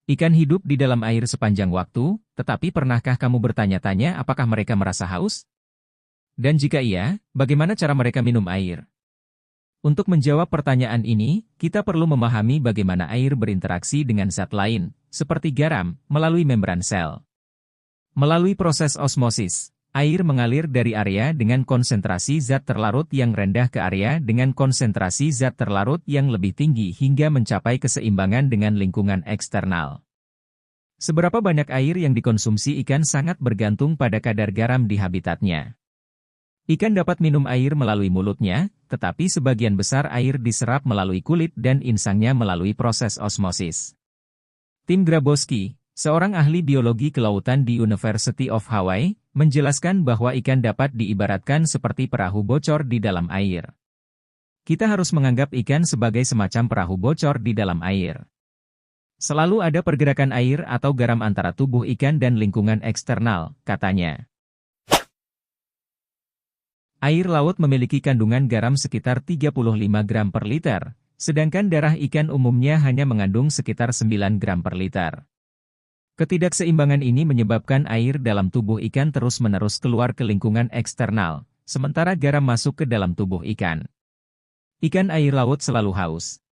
Ikan hidup di dalam air sepanjang waktu, tetapi pernahkah kamu bertanya-tanya apakah mereka merasa haus? Dan jika iya, bagaimana cara mereka minum air? Untuk menjawab pertanyaan ini, kita perlu memahami bagaimana air berinteraksi dengan zat lain, seperti garam, melalui membran sel. Melalui proses osmosis, air mengalir dari area dengan konsentrasi zat terlarut yang rendah ke area dengan konsentrasi zat terlarut yang lebih tinggi hingga mencapai keseimbangan dengan lingkungan eksternal. Seberapa banyak air yang dikonsumsi ikan sangat bergantung pada kadar garam di habitatnya. Ikan dapat minum air melalui mulutnya, tetapi sebagian besar air diserap melalui kulit dan insangnya melalui proses osmosis. Tim Grabowski, seorang ahli biologi kelautan di University of Hawaii, menjelaskan bahwa ikan dapat diibaratkan seperti perahu bocor di dalam air. Kita harus menganggap ikan sebagai semacam perahu bocor di dalam air. Selalu ada pergerakan air atau garam antara tubuh ikan dan lingkungan eksternal, katanya. Air laut memiliki kandungan garam sekitar 35 gram per liter, sedangkan darah ikan umumnya hanya mengandung sekitar 9 gram per liter. Ketidakseimbangan ini menyebabkan air dalam tubuh ikan terus-menerus keluar ke lingkungan eksternal, sementara garam masuk ke dalam tubuh ikan. Ikan air laut selalu haus.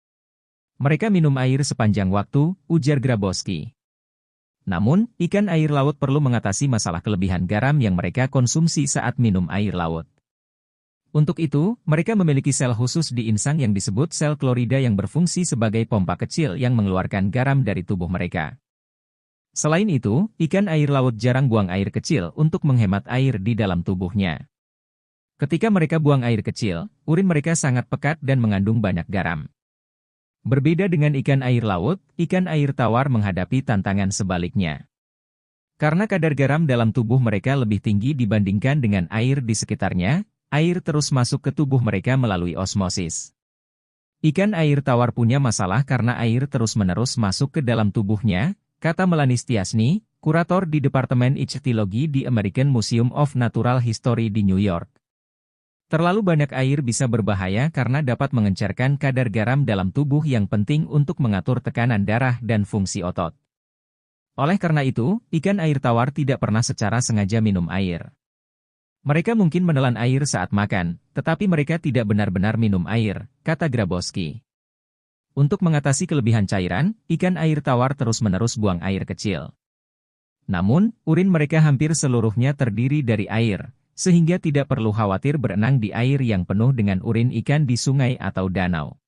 Mereka minum air sepanjang waktu, ujar Grabowski. Namun, ikan air laut perlu mengatasi masalah kelebihan garam yang mereka konsumsi saat minum air laut. Untuk itu, mereka memiliki sel khusus di insang yang disebut sel klorida yang berfungsi sebagai pompa kecil yang mengeluarkan garam dari tubuh mereka. Selain itu, ikan air laut jarang buang air kecil untuk menghemat air di dalam tubuhnya. Ketika mereka buang air kecil, urin mereka sangat pekat dan mengandung banyak garam. Berbeda dengan ikan air laut, ikan air tawar menghadapi tantangan sebaliknya. Karena kadar garam dalam tubuh mereka lebih tinggi dibandingkan dengan air di sekitarnya, air terus masuk ke tubuh mereka melalui osmosis. Ikan air tawar punya masalah karena air terus-menerus masuk ke dalam tubuhnya, kata Melanie Stiasny, kurator di Departemen Ichthyology di American Museum of Natural History di New York. Terlalu banyak air bisa berbahaya karena dapat mengencerkan kadar garam dalam tubuh yang penting untuk mengatur tekanan darah dan fungsi otot. Oleh karena itu, ikan air tawar tidak pernah secara sengaja minum air. Mereka mungkin menelan air saat makan, tetapi mereka tidak benar-benar minum air, kata Grabowski. Untuk mengatasi kelebihan cairan, ikan air tawar terus-menerus buang air kecil. Namun, urin mereka hampir seluruhnya terdiri dari air, sehingga tidak perlu khawatir berenang di air yang penuh dengan urin ikan di sungai atau danau.